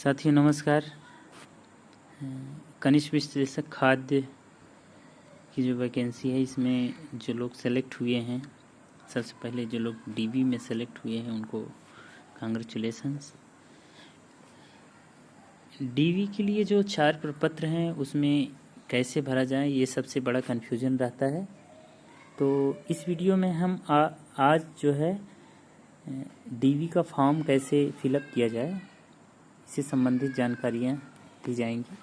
साथियों नमस्कार। कनिष्ठ विश्लेषक खाद्य की जो वैकेंसी है, इसमें जो लोग सेलेक्ट हुए हैं, सबसे पहले जो लोग डीबी में सेलेक्ट हुए हैं उनको कांग्रेचुलेशंस। डीबी के लिए जो 4 प्रपत्र हैं उसमें कैसे भरा जाए, ये सबसे बड़ा कन्फ्यूजन रहता है। तो इस वीडियो में हम आज जो है डीबी का फॉर्म कैसे फिलअप किया जाए, इससे संबंधित जानकारियाँ दी जाएंगी।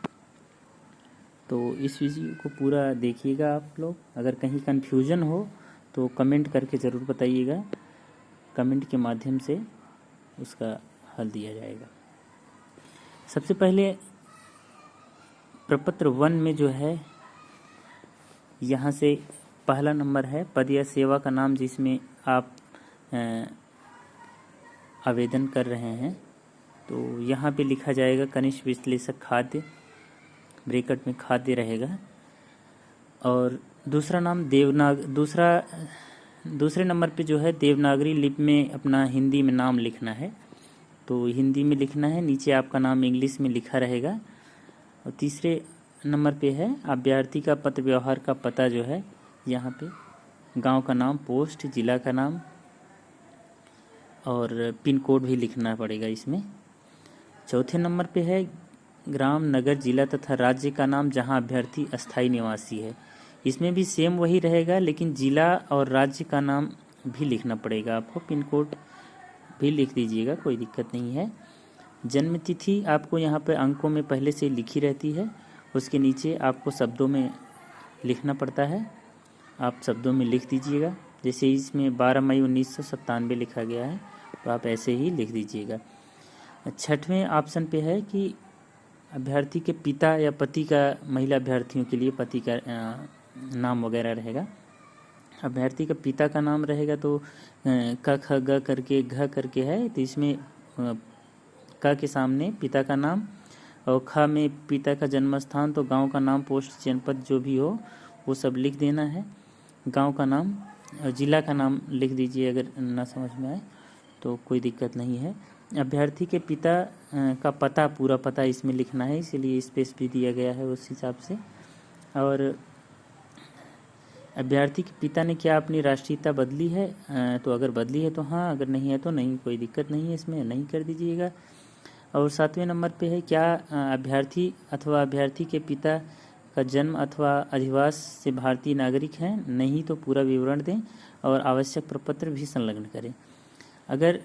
तो इस वीडियो को पूरा देखिएगा आप लोग। अगर कहीं कन्फ्यूजन हो तो कमेंट करके ज़रूर बताइएगा, कमेंट के माध्यम से उसका हल दिया जाएगा। सबसे पहले प्रपत्र 1 में जो है, यहाँ से पहला नंबर है पद या सेवा का नाम जिसमें आप आवेदन कर रहे हैं। तो यहाँ पे लिखा जाएगा कनिष्ठ विश्लेषक खाद्य, ब्रैकेट में खाद्य रहेगा। और दूसरा नाम दूसरे नंबर पे जो है देवनागरी लिपि में अपना हिंदी में नाम लिखना है, तो हिंदी में लिखना है। नीचे आपका नाम इंग्लिश में लिखा रहेगा। और तीसरे नंबर पे है अभ्यर्थी का पत्र व्यवहार का पता जो है, यहाँ पे गांव का नाम, पोस्ट, जिला का नाम और पिन कोड भी लिखना पड़ेगा इसमें। चौथे नंबर पे है ग्राम, नगर, जिला तथा राज्य का नाम जहां अभ्यर्थी अस्थायी निवासी है। इसमें भी सेम वही रहेगा, लेकिन जिला और राज्य का नाम भी लिखना पड़ेगा आपको। पिन कोड भी लिख दीजिएगा, कोई दिक्कत नहीं है। जन्म तिथि आपको यहाँ पे अंकों में पहले से लिखी रहती है, उसके नीचे आपको शब्दों में लिखना पड़ता है, आप शब्दों में लिख दीजिएगा। जैसे इसमें 12 मई 1997 लिखा गया है, तो आप ऐसे ही लिख दीजिएगा। छठवें ऑप्शन पे है कि अभ्यर्थी के पिता या पति का, महिला अभ्यर्थियों के लिए पति का नाम वगैरह रहेगा। अभ्यर्थी का पिता का नाम रहेगा तो क ख ग करके घ करके है, तो इसमें क के सामने पिता का नाम और ख में पिता का जन्म स्थान, तो गांव का नाम, पोस्ट, जनपद जो भी हो वो सब लिख देना है। गांव का नाम और जिला का नाम लिख दीजिए, अगर ना समझ में आए तो कोई दिक्कत नहीं है। अभ्यर्थी के पिता का पता, पूरा पता इसमें लिखना है, इसीलिए स्पेस भी दिया गया है उस हिसाब से। और अभ्यर्थी के पिता ने क्या अपनी राष्ट्रीयता बदली है, तो अगर बदली है तो हाँ, अगर नहीं है तो नहीं, कोई दिक्कत नहीं है, इसमें नहीं कर दीजिएगा। और 7वें नंबर पे है क्या अभ्यर्थी अथवा अभ्यर्थी के पिता का जन्म अथवा अधिवास से भारतीय नागरिक हैं, नहीं तो पूरा विवरण दें और आवश्यक प्रपत्र भी संलग्न करें। अगर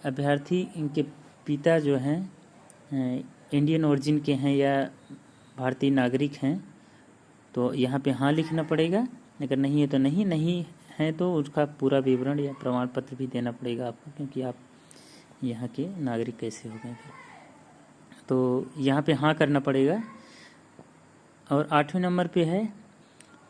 अभ्यर्थी इनके पिता जो हैं इंडियन ओरिजिन के हैं या भारतीय नागरिक हैं, तो यहाँ पे हाँ लिखना पड़ेगा। अगर नहीं है तो नहीं है तो उसका पूरा विवरण या प्रमाण पत्र भी देना पड़ेगा आपको, क्योंकि आप यहाँ के नागरिक कैसे हो गए फिर, तो यहाँ पे हाँ करना पड़ेगा। और 8वें नंबर पे है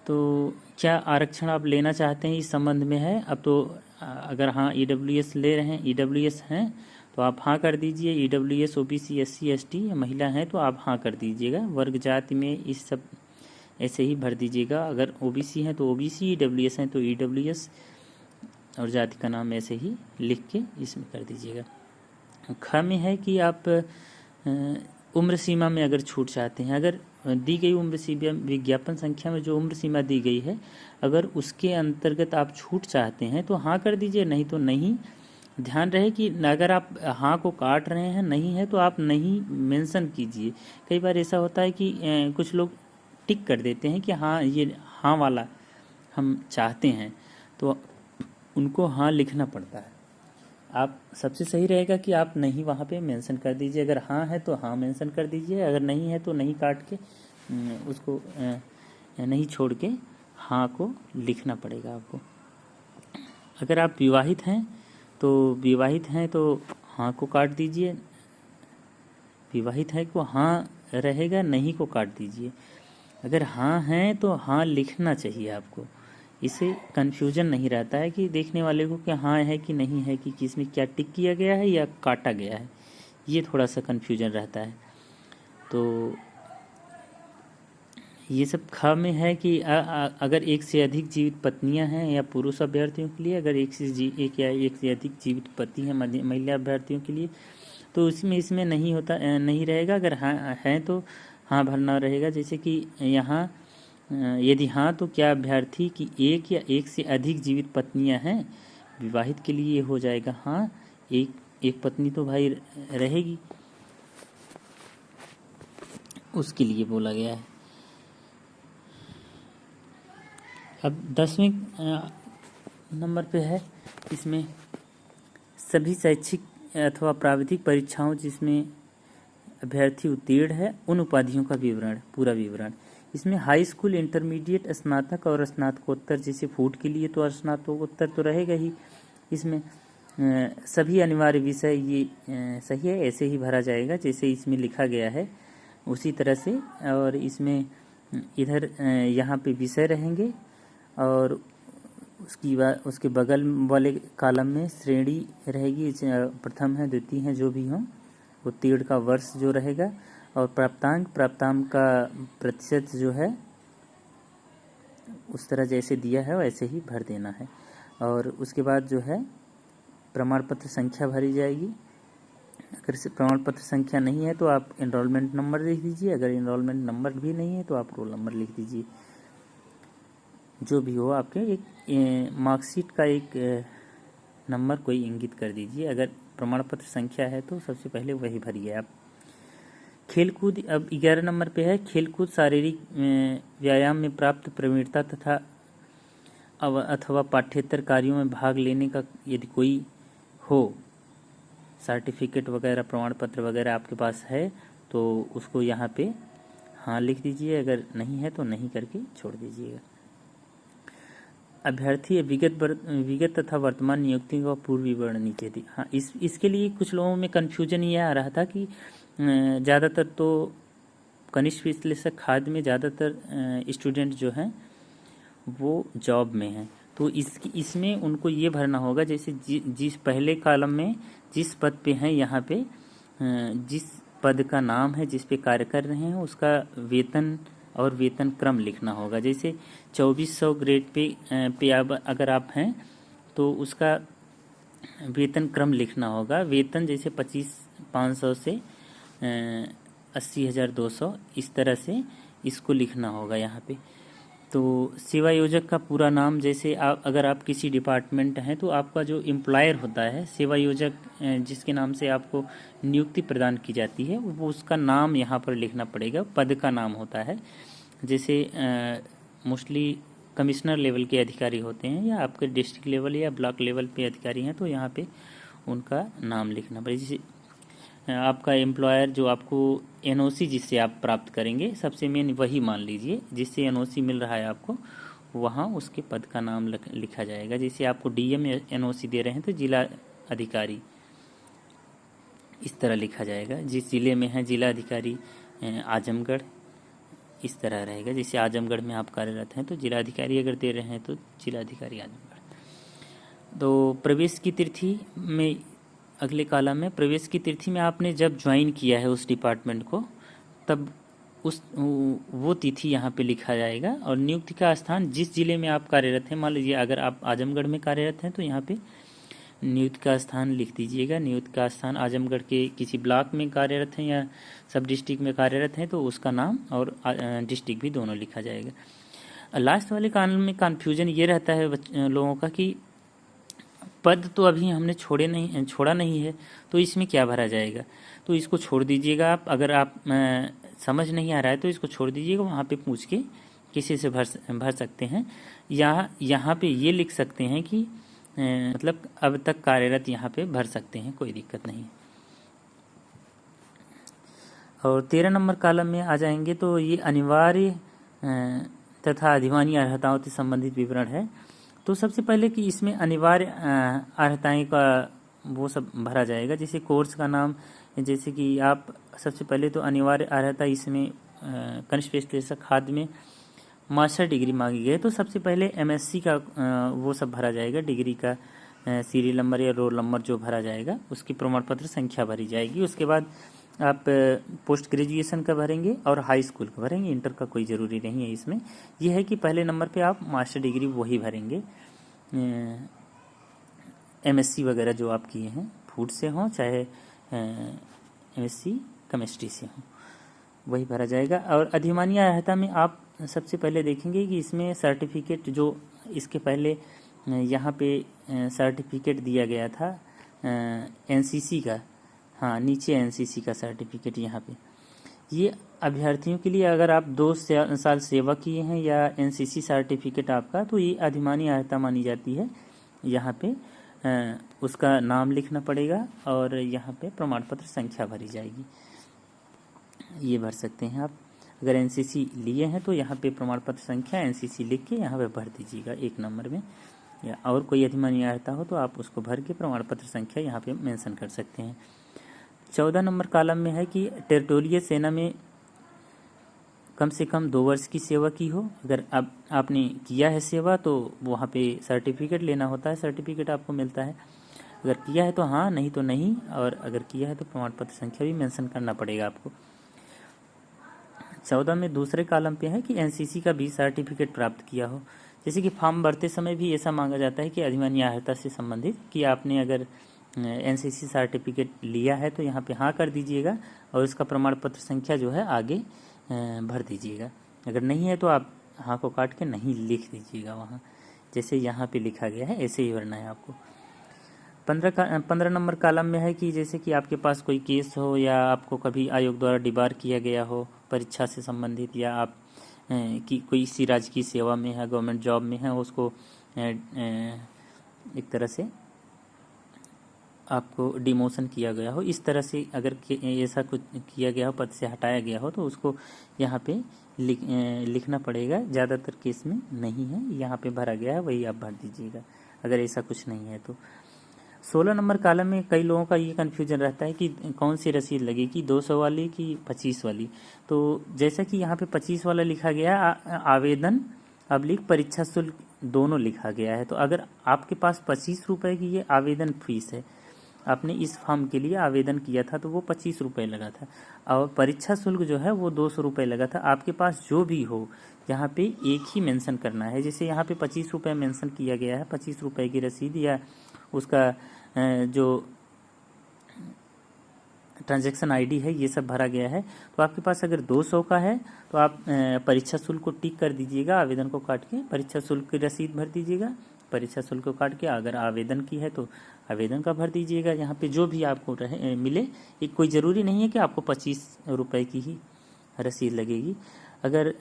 तो क्या आरक्षण आप लेना चाहते हैं, इस संबंध में है। अब तो अगर हाँ EWS ले रहे हैं, EWS हैं तो आप हाँ कर दीजिए। EWS OBC SC ST महिला हैं तो आप हाँ कर दीजिएगा। वर्ग जाति में इस सब ऐसे ही भर दीजिएगा। अगर OBC हैं तो OBC, EWS हैं तो EWS और जाति का नाम ऐसे ही लिख के इसमें कर दीजिएगा। ख में है कि आप उम्र सीमा में अगर छूट चाहते हैं, अगर दी गई उम्र सीमा, विज्ञापन संख्या में जो उम्र सीमा दी गई है, अगर उसके अंतर्गत आप छूट चाहते हैं तो हाँ कर दीजिए, नहीं तो नहीं। ध्यान रहे कि अगर आप हाँ को काट रहे हैं, नहीं है तो आप नहीं मेंशन कीजिए। कई बार ऐसा होता है कि कुछ लोग टिक कर देते हैं कि हाँ ये हाँ वाला हम चाहते हैं, तो उनको हाँ लिखना पड़ता है। आप सबसे सही रहेगा कि आप नहीं वहाँ पे मेंशन कर दीजिए। अगर हाँ है तो हाँ मेंशन कर दीजिए, अगर नहीं है तो नहीं काट के उसको नहीं छोड़ के हाँ को लिखना पड़ेगा आपको। अगर आप विवाहित हैं तो हाँ को काट दीजिए, विवाहित है को हाँ रहेगा, नहीं को काट दीजिए। अगर हाँ है तो हाँ लिखना चाहिए आपको, इससे कन्फ्यूजन नहीं रहता है कि देखने वाले को कि हाँ है कि नहीं है, कि किसमें क्या टिक किया गया है या काटा गया है, ये थोड़ा सा कन्फ्यूजन रहता है। तो ये सब ख में है कि अगर एक से अधिक जीवित पत्नियां हैं या पुरुष अभ्यर्थियों के लिए, अगर एक या एक से अधिक जीवित पति हैं महिला अभ्यर्थियों के लिए, तो उसमें इसमें नहीं होता, नहीं रहेगा। अगर हाँ है तो हाँ भरना रहेगा। जैसे कि यहाँ यदि हाँ तो क्या अभ्यर्थी की एक या एक से अधिक जीवित पत्नियां हैं? विवाहित के लिए हो जाएगा हाँ, एक पत्नी तो भाई रहेगी, उसके लिए बोला गया है। अब 10वें नंबर पे है, इसमें सभी शैक्षिक अथवा प्राविधिक परीक्षाओं जिसमें अभ्यर्थी उत्तीर्ण है उन उपाधियों का विवरण, पूरा विवरण। इसमें हाई स्कूल, इंटरमीडिएट, स्नातक और स्नातकोत्तर, जैसे फूड के लिए तो स्नातकोत्तर तो रहेगा ही। इसमें सभी अनिवार्य विषय, ये सही है, ऐसे ही भरा जाएगा जैसे इसमें लिखा गया है उसी तरह से। और इसमें इधर यहाँ पे विषय रहेंगे और उसके बगल वाले कॉलम में श्रेणी रहेगी, प्रथम है, द्वितीय है, जो भी हो, उत्तीर्ण का वर्ष जो रहेगा, और प्राप्तांक का प्रतिशत जो है उस तरह जैसे दिया है वैसे ही भर देना है। और उसके बाद जो है प्रमाण पत्र संख्या भरी जाएगी। अगर प्रमाण पत्र संख्या नहीं है तो आप एनरोलमेंट नंबर लिख दीजिए, अगर एनरोलमेंट नंबर भी नहीं है तो आप रोल नंबर लिख दीजिए, जो भी हो आपके। एक मार्कशीट का एक नंबर कोई इंगित कर दीजिए। अगर प्रमाण पत्र संख्या है तो सबसे पहले वही भरिए आप। खेलकूद, अब 11 नंबर पे है, खेलकूद शारीरिक व्यायाम में प्राप्त प्रवीणता तथा अथवा पाठ्येतर कार्यों में भाग लेने का यदि कोई हो, सर्टिफिकेट वगैरह, प्रमाण पत्र वगैरह आपके पास है तो उसको यहाँ पे हाँ लिख दीजिए, अगर नहीं है तो नहीं करके छोड़ दीजिएगा। अभ्यर्थी विगत तथा वर्तमान नियुक्ति का पूर्व विवरण नीचे दी। हाँ, इसके लिए कुछ लोगों में कन्फ्यूजन ये आ रहा था कि ज़्यादातर तो कनिष्ठ विश्लेषक खाद्य में ज़्यादातर स्टूडेंट जो हैं वो जॉब में हैं, तो इसमें उनको ये भरना होगा जैसे जिस पहले कॉलम में जिस पद पे हैं, यहाँ पे जिस पद का नाम है जिस पे कार्य कर रहे हैं उसका वेतन और वेतन क्रम लिखना होगा। जैसे 2400 ग्रेड पे अगर आप हैं तो उसका वेतन क्रम लिखना होगा। वेतन जैसे 25,500 से 80,200, इस तरह से इसको लिखना होगा यहाँ पे। तो सेवा योजक का पूरा नाम, जैसे अगर आप किसी डिपार्टमेंट हैं तो आपका जो एम्प्लॉयर होता है, सेवा योजक जिसके नाम से आपको नियुक्ति प्रदान की जाती है, वो उसका नाम यहाँ पर लिखना पड़ेगा, पद का नाम होता है। जैसे मोस्टली कमिश्नर लेवल के अधिकारी होते हैं या आपके डिस्ट्रिक्ट लेवल या ब्लॉक लेवल पे अधिकारी हैं तो यहाँ पे उनका नाम लिखना पड़ेगा। जैसे आपका एम्प्लॉयर जो आपको एनओसी जिससे आप प्राप्त करेंगे, सबसे मेन वही मान लीजिए जिससे एनओसी मिल रहा है आपको, वहाँ उसके पद का नाम लिखा जाएगा। जैसे आपको डीएम एनओसी दे रहे हैं तो जिला अधिकारी इस तरह लिखा जाएगा। जिस जिले में है जिला अधिकारी आजमगढ़, इस तरह रहेगा। जैसे आजमगढ़ में आप कार्यरत हैं तो जिला अधिकारी अगर दे रहे हैं तो जिला अधिकारी आजमगढ़। तो प्रवेश की तिथि में, अगले कॉलम में प्रवेश की तिथि में आपने जब ज्वाइन किया है उस डिपार्टमेंट को तब वो तिथि यहाँ पे लिखा जाएगा। और नियुक्ति का स्थान जिस जिले में आप कार्यरत हैं, मान लीजिए अगर आप आजमगढ़ में कार्यरत हैं तो यहाँ पे नियुक्ति का स्थान लिख दीजिएगा। नियुक्ति का स्थान आजमगढ़ के किसी ब्लॉक में कार्यरत हैं या सब डिस्ट्रिक्ट में कार्यरत हैं तो उसका नाम और डिस्ट्रिक्ट भी दोनों लिखा जाएगा। लास्ट वाले कॉलम में कन्फ्यूजन ये रहता है लोगों का कि पद तो अभी हमने छोड़ा नहीं है तो इसमें क्या भरा जाएगा, तो इसको छोड़ दीजिएगा आप। अगर आप समझ नहीं आ रहा है तो इसको छोड़ दीजिएगा, वहाँ पे पूछ के किसी से भर सकते हैं। यहाँ पे ये लिख सकते हैं कि मतलब अब तक कार्यरत यहाँ पे भर सकते हैं, कोई दिक्कत नहीं। और 13 नंबर कॉलम में आ जाएंगे तो ये अनिवार्य तथा अधिमानी अर्हताओं से संबंधित विवरण है। तो सबसे पहले कि इसमें अनिवार्य अर्हताएं का वो सब भरा जाएगा। जैसे कोर्स का नाम, जैसे कि आप सबसे पहले तो अनिवार्य अर्हता इसमें कनिष्ठ विश्लेषक खाद्य में मास्टर डिग्री मांगी गई, तो सबसे पहले एमएससी का वो सब भरा जाएगा। डिग्री का सीरियल नंबर या रोल नंबर जो भरा जाएगा उसकी प्रमाण पत्र संख्या भरी जाएगी। उसके बाद आप पोस्ट ग्रेजुएशन का भरेंगे और हाई स्कूल का भरेंगे, इंटर का कोई ज़रूरी नहीं है इसमें। यह है कि पहले नंबर पे आप मास्टर डिग्री वही भरेंगे, एमएससी वगैरह जो आप किए हैं, फूड से हों चाहे MSc केमिस्ट्री से हो, वही भरा जाएगा। और अधिमान्य अर्हता में आप सबसे पहले देखेंगे कि इसमें सर्टिफिकेट जो इसके पहले यहाँ पे सर्टिफिकेट दिया गया था NCC का, हाँ नीचे NCC का सर्टिफिकेट यहाँ पे, ये अभ्यर्थियों के लिए अगर आप 2 साल सेवा किए हैं या NCC सर्टिफिकेट आपका, तो ये अधिमान्य अर्हता मानी जाती है। यहाँ पे उसका नाम लिखना पड़ेगा और यहाँ पे प्रमाण पत्र संख्या भरी जाएगी, ये भर सकते हैं आप। अगर NCC लिए हैं तो यहाँ पे प्रमाण पत्र संख्या NCC लिख के यहाँ पे भर दीजिएगा 1 नंबर में, या और कोई अधिमान्य अर्हता हो तो आप उसको भर के प्रमाण पत्र संख्या यहाँ पे मेंशन कर सकते हैं। 14 नंबर कॉलम में है कि टेरिटोरियल सेना में कम से कम 2 वर्ष की सेवा की हो। अगर अब आपने किया है सेवा तो वहाँ पे सर्टिफिकेट लेना होता है, सर्टिफिकेट आपको मिलता है। अगर किया है तो हाँ, नहीं तो नहीं, और अगर किया है तो प्रमाण पत्र संख्या भी मेंशन करना पड़ेगा आपको। 14 में दूसरे कॉलम पे है कि NCC का भी सर्टिफिकेट प्राप्त किया हो। जैसे कि फॉर्म भरते समय भी ऐसा मांगा जाता है कि अधिमान्य अर्हता से संबंधित कि आपने अगर NCC सर्टिफिकेट लिया है तो यहाँ पे हाँ कर दीजिएगा और इसका प्रमाण पत्र संख्या जो है आगे भर दीजिएगा। अगर नहीं है तो आप हाँ को काट के नहीं लिख दीजिएगा वहाँ, जैसे यहाँ पे लिखा गया है ऐसे ही भरना है आपको। 15 नंबर कॉलम में है कि जैसे कि आपके पास कोई केस हो या आपको कभी आयोग द्वारा डिबार किया गया हो परीक्षा से संबंधित, या आप कि कोई इसी राज्य की सेवा में है, गवर्नमेंट जॉब में है, उसको एक तरह से आपको डिमोशन किया गया हो, इस तरह से अगर ऐसा कुछ किया गया हो, पद से हटाया गया हो, तो उसको यहाँ पे लिखना पड़ेगा। ज़्यादातर केस में नहीं है, यहाँ पे भरा गया है वही आप भर दीजिएगा अगर ऐसा कुछ नहीं है तो। 16 नंबर कॉलम में कई लोगों का ये कन्फ्यूजन रहता है कि कौन सी रसीद लगेगी, 200 वाली कि 25 वाली। तो जैसा कि यहाँ पे 25 वाला लिखा गया है, आवेदन परीक्षा शुल्क दोनों लिखा गया है। तो अगर आपके पास 25 रुपये की ये आवेदन फीस है, आपने इस फॉर्म के लिए आवेदन किया था तो वो 25 रुपये लगा था, और परीक्षा शुल्क जो है वो 200 रुपये लगा था। आपके पास जो भी हो यहाँ पे एक ही मेंशन करना है। जैसे यहाँ पे 25 रुपये मेंशन किया गया है, 25 रुपये की रसीद या उसका जो ट्रांजैक्शन आईडी है ये सब भरा गया है। तो आपके पास अगर 200 का है तो आप परीक्षा शुल्क को टिक कर दीजिएगा, आवेदन को काट के परीक्षा शुल्क की रसीद भर दीजिएगा, परीक्षा शुल्क को काट के अगर आवेदन की है तो आवेदन का भर दीजिएगा। यहाँ पे जो भी आपको मिले, एक कोई ज़रूरी नहीं है कि आपको 25 रुपये की ही रसीद लगेगी। अगर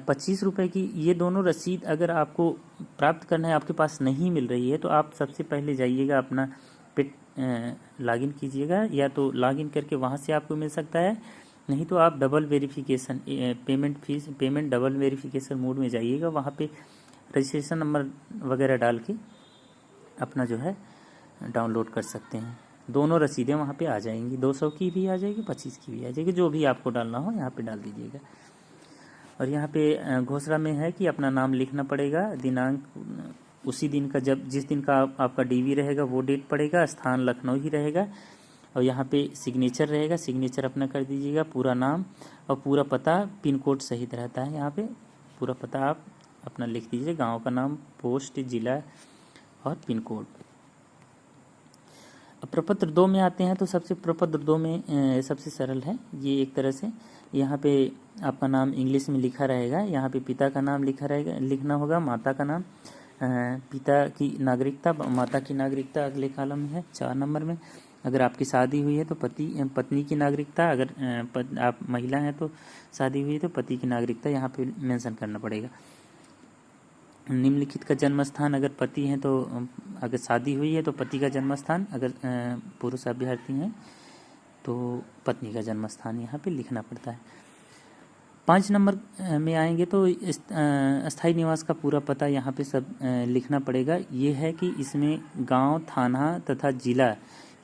25 रुपये की ये दोनों रसीद अगर आपको प्राप्त करना है, आपके पास नहीं मिल रही है, तो आप सबसे पहले जाइएगा अपना पेट लॉगिन कीजिएगा, या तो लॉगिन करके वहाँ से आपको मिल सकता है, नहीं तो आप double verification payment double verification mode में जाइएगा। वहाँ पे रजिस्ट्रेशन नंबर वगैरह डाल के अपना जो है डाउनलोड कर सकते हैं। दोनों रसीदें वहाँ पे आ जाएंगी, 200 की भी आ जाएगी, 25 की भी आ जाएगी, जो भी आपको डालना हो यहाँ पे डाल दीजिएगा। और यहाँ पे घोषणा में है कि अपना नाम लिखना पड़ेगा, दिनांक उसी दिन का, जिस दिन का आपका DV रहेगा वो डेट पड़ेगा, स्थान लखनऊ ही रहेगा, और यहाँ पे सिग्नेचर रहेगा, सिग्नेचर अपना कर दीजिएगा, पूरा नाम और पूरा पता, पिन कोड सहित रहता है। यहाँ पे पूरा पता आप अपना लिख दीजिए, गांव का नाम, पोस्ट, जिला और पिन कोड। अब प्रपत्र 2 में आते हैं तो सबसे प्रपत्र 2 में सबसे सरल है ये, एक तरह से यहाँ पे आपका नाम इंग्लिश में लिखा रहेगा, यहाँ पे पिता का नाम लिखना होगा, माता का नाम, पिता की नागरिकता, माता की नागरिकता अगले कॉलम में है 4 नंबर में। अगर आपकी शादी हुई है तो पत्नी की नागरिकता, अगर आप महिला हैं तो शादी हुई है तो पति की नागरिकता यहाँ पे मेंशन करना पड़ेगा। निम्नलिखित का जन्म स्थान, अगर पति हैं तो, अगर शादी हुई है तो पति का जन्म स्थान, अगर पुरुष अभ्यर्थी हैं तो पत्नी का जन्म स्थान यहाँ पे लिखना पड़ता है। 5 नंबर में आएंगे तो अस्थायी निवास का पूरा पता यहाँ पे सब लिखना पड़ेगा। ये है कि इसमें गांव, थाना तथा जिला,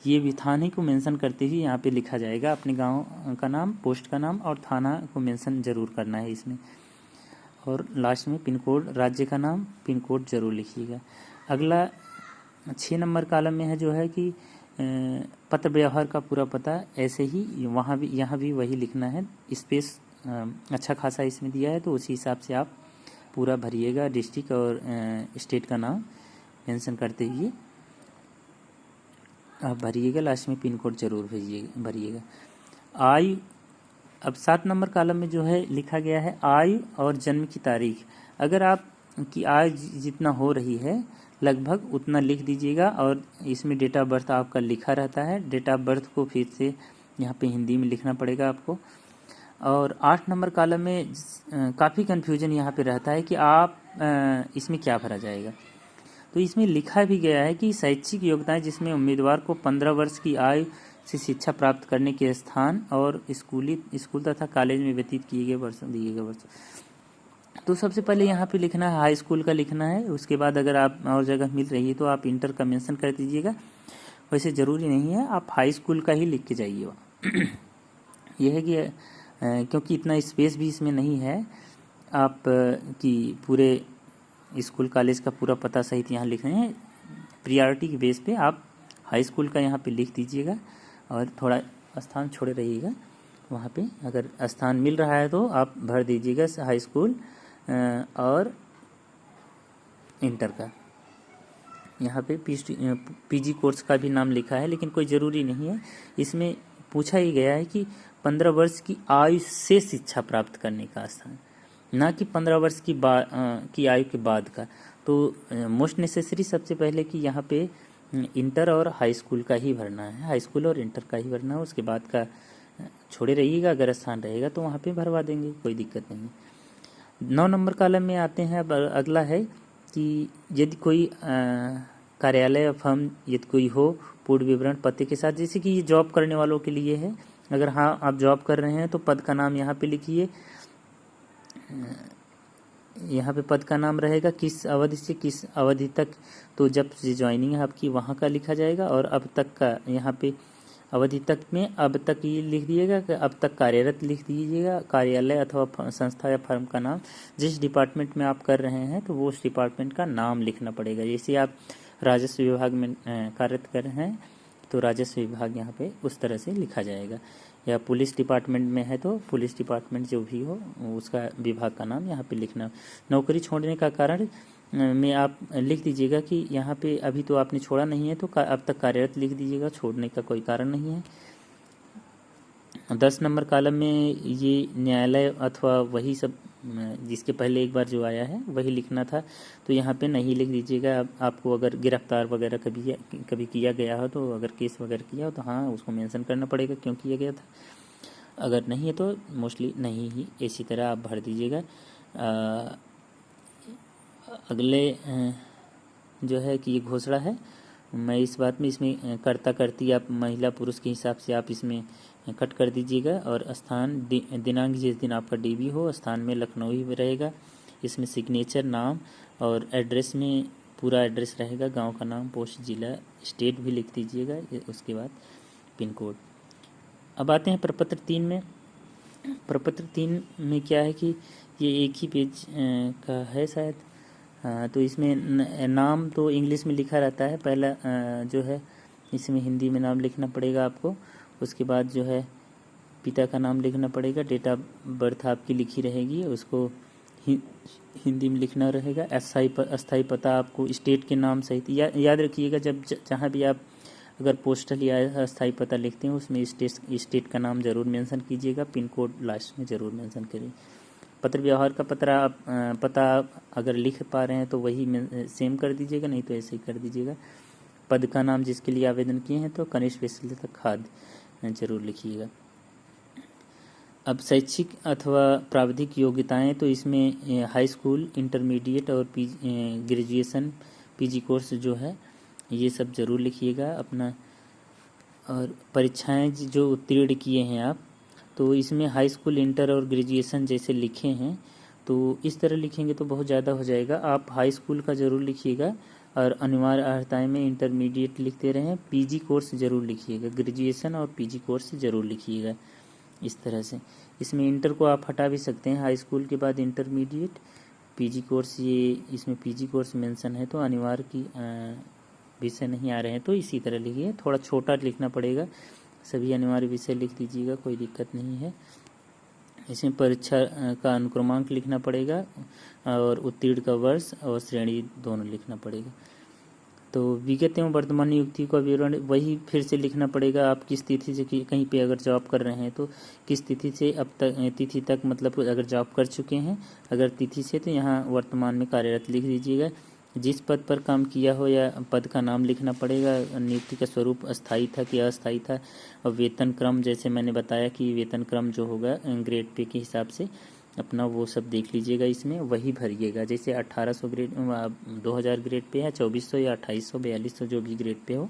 ये भी थाने को मेंशन करते हुए यहाँ पे लिखा जाएगा, अपने गांव का नाम, पोस्ट का नाम और थाना को मेंशन जरूर करना है इसमें। और लास्ट में पिन कोड, राज्य का नाम, पिन कोड जरूर लिखिएगा। अगला 6 नंबर कॉलम में है जो है कि पत्र व्यवहार का पूरा पता, ऐसे ही वहाँ भी, यहाँ भी वही लिखना है, स्पेस अच्छा खासा इसमें दिया है तो उसी हिसाब से आप पूरा भरिएगा, डिस्ट्रिक्ट और स्टेट का नाम मेंशन करते हुए। आप भरिएगा, लास्ट में पिन कोड जरूर भरिएगा। आयु, अब 7 नंबर कॉलम में जो है लिखा गया है आयु और जन्म की तारीख। अगर आप की आयु जितना हो रही है लगभग उतना लिख दीजिएगा, और इसमें डेट ऑफ बर्थ आपका लिखा रहता है। डेट ऑफ बर्थ को फिर से यहाँ पे हिंदी में लिखना पड़ेगा आपको। और 8 नंबर कॉलम में काफ़ी कन्फ्यूजन यहाँ पे रहता है कि आप इसमें क्या भरा जाएगा। तो इसमें लिखा भी गया है कि शैक्षिक योग्यताएं जिसमें उम्मीदवार को 15 वर्ष की आयु से शिक्षा प्राप्त करने के स्थान और स्कूल तथा कॉलेज में व्यतीत किए गए वर्ष। तो सबसे पहले यहाँ पे लिखना है हाई स्कूल का लिखना है। उसके बाद अगर आप और जगह मिल रही है तो आप इंटर का मेंशन कर दीजिएगा। वैसे ज़रूरी नहीं है, आप हाई स्कूल का ही लिख के जाइए। यह है कि क्योंकि इतना स्पेस भी इसमें नहीं है आप कि पूरे स्कूल कॉलेज का पूरा पता सहित यहाँ लिख रहे हैं। प्रियॉरिटी के बेस पे आप हाई स्कूल का यहाँ पे लिख दीजिएगा और थोड़ा स्थान छोड़े रहिएगा वहाँ पे। अगर स्थान मिल रहा है तो आप भर दीजिएगा हाई स्कूल और इंटर का। यहाँ पे पीजी कोर्स का भी नाम लिखा है, लेकिन कोई ज़रूरी नहीं है। इसमें पूछा ही गया है कि 15 वर्ष की आयु से शिक्षा प्राप्त करने का स्थान, ना कि 15 वर्ष की आयु के बाद का। तो मोस्ट नेसेसरी सबसे पहले कि यहाँ पे इंटर और हाई स्कूल का ही भरना है, हाई स्कूल और इंटर का ही भरना है। उसके बाद का छोड़े रहिएगा, अगर स्थान रहेगा तो वहाँ पे भरवा देंगे, कोई दिक्कत नहीं। 9 नंबर कॉलम में आते हैं। अब अगला है कि यदि कोई कार्यालय या फर्म यदि कोई हो पूर्ण विवरण पते के साथ, जैसे कि ये जॉब करने वालों के लिए है। अगर हाँ आप जॉब कर रहे हैं तो पद का नाम यहाँ पे लिखिए। यहाँ पे पद का नाम रहेगा किस अवधि से किस अवधि तक, तो जब से ज्वाइनिंग है आपकी वहाँ का लिखा जाएगा। और अब तक का यहाँ पे अवधि तक में अब तक ये लिख दिएगा कि अब तक कार्यरत लिख दीजिएगा। कार्यालय अथवा संस्था या फर्म का नाम, जिस डिपार्टमेंट में आप कर रहे हैं तो वो उस डिपार्टमेंट का नाम लिखना पड़ेगा। जैसे आप राजस्व विभाग में कार्यरत कर रहे हैं तो राजस्व विभाग यहाँ पे उस तरह से लिखा जाएगा। या पुलिस डिपार्टमेंट में है तो पुलिस डिपार्टमेंट जो भी हो उसका विभाग का नाम यहाँ पे लिखना। नौकरी छोड़ने का कारण में आप लिख दीजिएगा कि यहाँ पे अभी तो आपने छोड़ा नहीं है तो अब तक कार्यरत लिख दीजिएगा, छोड़ने का कोई कारण नहीं है। 10 नंबर कॉलम में ये न्यायालय अथवा वही सब जिसके पहले एक बार जो आया है वही लिखना था, तो यहाँ पे नहीं लिख दीजिएगा। आपको अगर गिरफ्तार वगैरह कभी किया गया हो तो अगर केस वगैरह किया हो तो हाँ उसको मेंशन करना पड़ेगा क्यों किया गया था। अगर नहीं है तो मोस्टली नहीं ही इसी तरह आप भर दीजिएगा। अगले जो है कि ये घोषणा है, मैं इस बात में इसमें कर्ता कर्ती आप महिला पुरुष के हिसाब से आप इसमें कट कर दीजिएगा। और स्थान दिनांक जिस दिन आपका डीबी हो स्थान में लखनऊ ही रहेगा। इसमें सिग्नेचर नाम और एड्रेस में पूरा एड्रेस रहेगा, गांव का नाम, पोस्ट, जिला, स्टेट भी लिख दीजिएगा। उसके बाद पिन कोड। अब आते हैं प्रपत्र 3 में। प्रपत्र 3 में क्या है कि ये एक ही पेज का है शायद। तो इसमें नाम तो इंग्लिश में लिखा रहता है, पहला जो है इसमें हिंदी में नाम लिखना पड़ेगा आपको। उसके बाद जो है पिता का नाम लिखना पड़ेगा, डेट ऑफ बर्थ आपकी लिखी रहेगी, उसको हिंदी में लिखना रहेगा। अस्थाई पता आपको स्टेट के नाम सहित याद रखिएगा। जब जहाँ भी आप अगर पोस्टल या अस्थाई पता लिखते हैं उसमें स्टेट का नाम ज़रूर मेंशन कीजिएगा, पिन कोड लास्ट में ज़रूर मेंशन करिए। पत्र व्यवहार का पता अगर लिख पा रहे हैं तो वही सेम कर दीजिएगा, नहीं तो ऐसे ही कर दीजिएगा। पद का नाम जिसके लिए आवेदन किए हैं तो कनिष्ठ विशेषज्ञ खाद्य ज़रूर लिखिएगा। अब शैक्षिक अथवा प्राविधिक योग्यताएं, तो इसमें हाई स्कूल, इंटरमीडिएट और ग्रेजुएशन, पीजी कोर्स जो है ये सब ज़रूर लिखिएगा अपना। और परीक्षाएं जो उत्तीर्ण किए हैं आप, तो इसमें हाई स्कूल, इंटर और ग्रेजुएशन जैसे लिखे हैं तो इस तरह लिखेंगे तो बहुत ज़्यादा हो जाएगा। आप हाई स्कूल का ज़रूर लिखिएगा और अनिवार्य अर्हताएँ में इंटरमीडिएट लिखते रहें। पीजी कोर्स ज़रूर लिखिएगा, ग्रेजुएशन और पीजी कोर्स ज़रूर लिखिएगा इस तरह से। इसमें इंटर को आप हटा भी सकते हैं, हाई स्कूल के बाद इंटरमीडिएट, पीजी कोर्स, ये इसमें पीजी कोर्स मेंशन है तो अनिवार्य की विषय नहीं आ रहे हैं तो इसी तरह लिखिए। थोड़ा छोटा लिखना पड़ेगा, सभी अनिवार्य विषय लिख दीजिएगा, कोई दिक्कत नहीं है। इसमें परीक्षा का अनुक्रमांक लिखना पड़ेगा और उत्तीर्ण का वर्ष और श्रेणी दोनों लिखना पड़ेगा। तो विगत एवं वर्तमान नियुक्ति का विवरण वही फिर से लिखना पड़ेगा। आप किस तिथि से कहीं पे अगर जॉब कर रहे हैं तो किस तिथि से अब तक तिथि तक, मतलब अगर जॉब कर चुके हैं अगर तिथि से, तो यहाँ वर्तमान में कार्यरत लिख दीजिएगा। जिस पद पर काम किया हो या पद का नाम लिखना पड़ेगा। नियुक्ति का स्वरूप अस्थायी था कि अस्थायी था। और वेतन क्रम, जैसे मैंने बताया कि वेतन क्रम जो होगा ग्रेड पे के हिसाब से अपना वो सब देख लीजिएगा, इसमें वही भरिएगा। जैसे 1800 ग्रेड 2000 ग्रेड पे है, 2400 या 2800 4200 जो भी ग्रेड पे हो।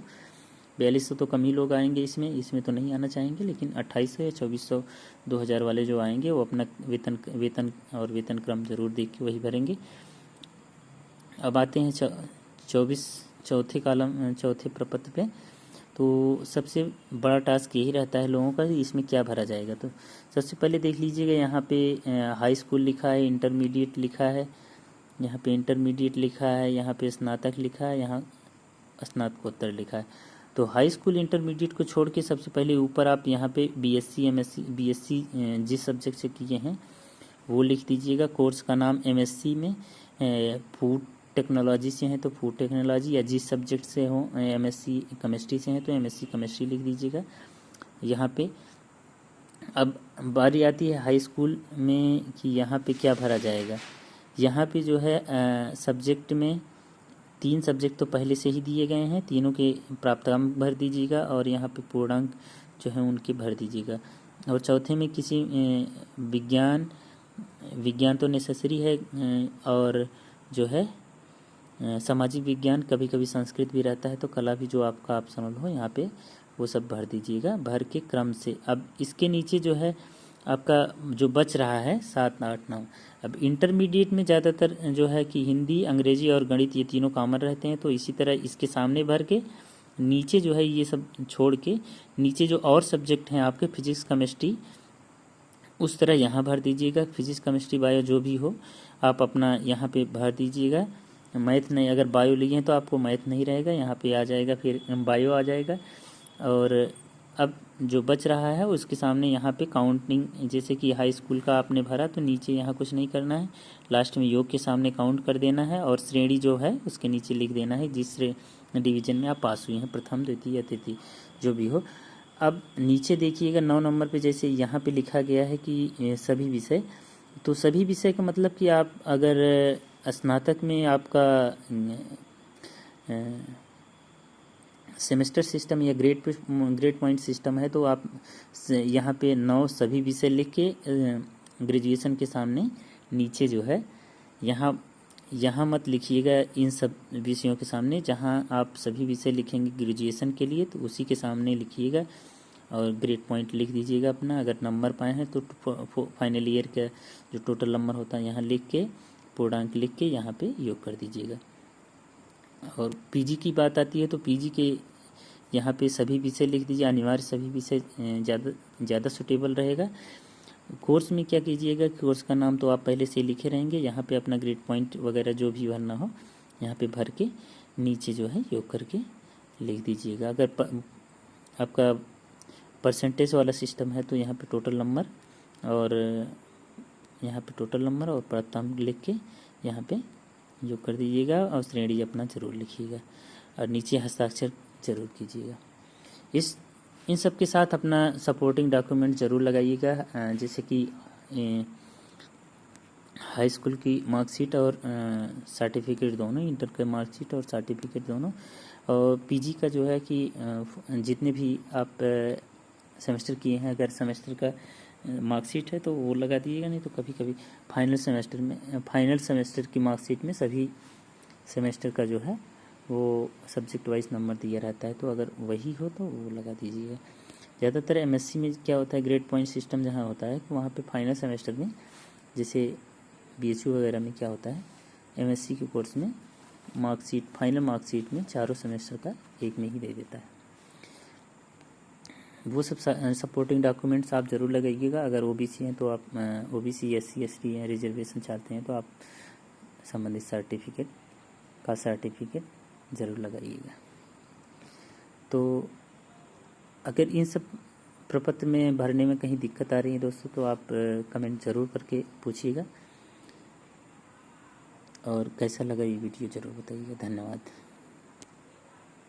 4200 तो कम ही लोग आएंगे इसमें तो नहीं आना चाहेंगे, लेकिन 2800 या 2400 2000 वाले जो आएंगे वो अपना वेतन और वेतन क्रम जरूर देख के वही भरेंगे। अब आते हैं 24 चौथे प्रपत्र पे। तो सबसे बड़ा टास्क यही रहता है लोगों का, इसमें क्या भरा जाएगा। तो सबसे पहले देख लीजिएगा, यहाँ पे हाई स्कूल लिखा है, इंटरमीडिएट लिखा है, यहाँ पे इंटरमीडिएट लिखा है, यहाँ पे स्नातक लिखा है, यहाँ स्नातकोत्तर लिखा है। तो हाई स्कूल इंटरमीडिएट को छोड़ के सबसे पहले ऊपर आप यहाँ पे बीएससी एमएससी बीएससी जिस सब्जेक्ट से किए हैं वो लिख दीजिएगा। कोर्स का नाम एमएससी में फूड टेक्नोलॉजी से हैं तो फूड टेक्नोलॉजी, या जिस सब्जेक्ट से हो एमएससी केमिस्ट्री से हैं तो एमएससी केमिस्ट्री लिख दीजिएगा यहाँ पे। अब बारी आती है हाई स्कूल में कि यहाँ पे क्या भरा जाएगा। यहाँ पे जो है सब्जेक्ट में 3 सब्जेक्ट तो पहले से ही दिए गए हैं, तीनों के प्राप्तांक भर दीजिएगा और यहाँ पे पूर्णांक जो है उनके भर दीजिएगा। और चौथे में किसी विज्ञान तो नेसेसरी है, और जो है सामाजिक विज्ञान, कभी कभी संस्कृत भी रहता है, तो कला भी जो आपका ऑप्शनल हो यहाँ पे वो सब भर दीजिएगा भर के क्रम से। अब इसके नीचे जो है आपका जो बच रहा है 7 8 9। अब इंटरमीडिएट में ज़्यादातर जो है कि हिंदी अंग्रेजी और गणित ये तीनों कॉमन रहते हैं, तो इसी तरह इसके सामने भर के नीचे जो है ये सब छोड़ के नीचे जो और सब्जेक्ट हैं आपके फिजिक्स केमिस्ट्री उस तरह यहाँ भर दीजिएगा। फिजिक्स केमिस्ट्री बायो जो भी हो आप अपना यहाँ पे भर दीजिएगा। मैथ नहीं, अगर बायो लिए हैं तो आपको मैथ नहीं रहेगा, यहाँ पे आ जाएगा फिर बायो आ जाएगा। और अब जो बच रहा है उसके सामने यहाँ पे काउंटिंग, जैसे कि हाई स्कूल का आपने भरा तो नीचे यहाँ कुछ नहीं करना है, लास्ट में योग के सामने काउंट कर देना है और श्रेणी जो है उसके नीचे लिख देना है जिस डिवीजन में आप पास हुए हैं, प्रथम द्वितीय या तृतीय जो भी हो। अब नीचे देखिएगा 9 नंबर पे जैसे यहाँ पे लिखा गया है कि सभी विषय, तो सभी विषय का मतलब कि आप अगर स्नातक में आपका सेमेस्टर सिस्टम या ग्रेड पॉइंट सिस्टम है तो आप यहाँ पे 9 सभी विषय लिख के ग्रेजुएशन के सामने नीचे जो है यहाँ मत लिखिएगा इन सब विषयों के सामने, जहाँ आप सभी विषय लिखेंगे ग्रेजुएशन के लिए तो उसी के सामने लिखिएगा और ग्रेड पॉइंट लिख दीजिएगा अपना। अगर नंबर पाए हैं तो फाइनल ईयर का जो टोटल नंबर होता है यहाँ लिख के पूर्णांक लिख के यहाँ पे योग कर दीजिएगा। और पीजी की बात आती है तो पीजी के यहाँ पे सभी विषय लिख दीजिए, अनिवार्य सभी विषय ज़्यादा सुटेबल रहेगा। कोर्स में क्या कीजिएगा, कोर्स का नाम तो आप पहले से लिखे रहेंगे, यहाँ पे अपना ग्रेड पॉइंट वगैरह जो भी भरना हो यहाँ पे भर के नीचे जो है योग करके लिख दीजिएगा। अगर आपका परसेंटेज वाला सिस्टम है तो यहाँ पे टोटल नंबर और यहाँ पे टोटल नंबर और प्राप्तांक लिख के यहाँ पे योग कर दीजिएगा और श्रेणी अपना ज़रूर लिखिएगा और नीचे हस्ताक्षर ज़रूर कीजिएगा। इन सब के साथ अपना सपोर्टिंग डॉक्यूमेंट ज़रूर लगाइएगा, जैसे कि हाई स्कूल की मार्कशीट और सर्टिफिकेट दोनों, इंटर का मार्कशीट और सर्टिफिकेट दोनों। और पीजी का जो है कि जितने भी आप सेमेस्टर किए हैं अगर सेमेस्टर का मार्कशीट है तो वो लगा दीजिएगा, नहीं तो कभी कभी फाइनल सेमेस्टर की मार्कशीट में सभी सेमेस्टर का जो है वो सब्जेक्ट वाइज नंबर दिया रहता है, तो अगर वही हो तो वो लगा दीजिएगा। ज़्यादातर एमएससी में क्या होता है ग्रेड पॉइंट सिस्टम जहाँ होता है वहाँ पे फाइनल सेमेस्टर में, जैसे बीएचयू वगैरह में क्या होता है एमएससी के कोर्स में मार्कशीट फाइनल मार्कशीट में चारों सेमेस्टर का एक में ही दे देता है। वो सब सपोर्टिंग डॉक्यूमेंट्स आप ज़रूर लगाइएगा। अगर ओबीसी हैं तो आप ओबीसी एससी एसटी हैं रिजर्वेशन चाहते हैं तो आप संबंधित सर्टिफिकेट ज़रूर लगाइएगा। तो अगर इन सब प्रपत्र में भरने में कहीं दिक्कत आ रही है दोस्तों तो आप कमेंट ज़रूर करके पूछिएगा और कैसा लगा ये वीडियो ज़रूर बताइएगा। धन्यवाद।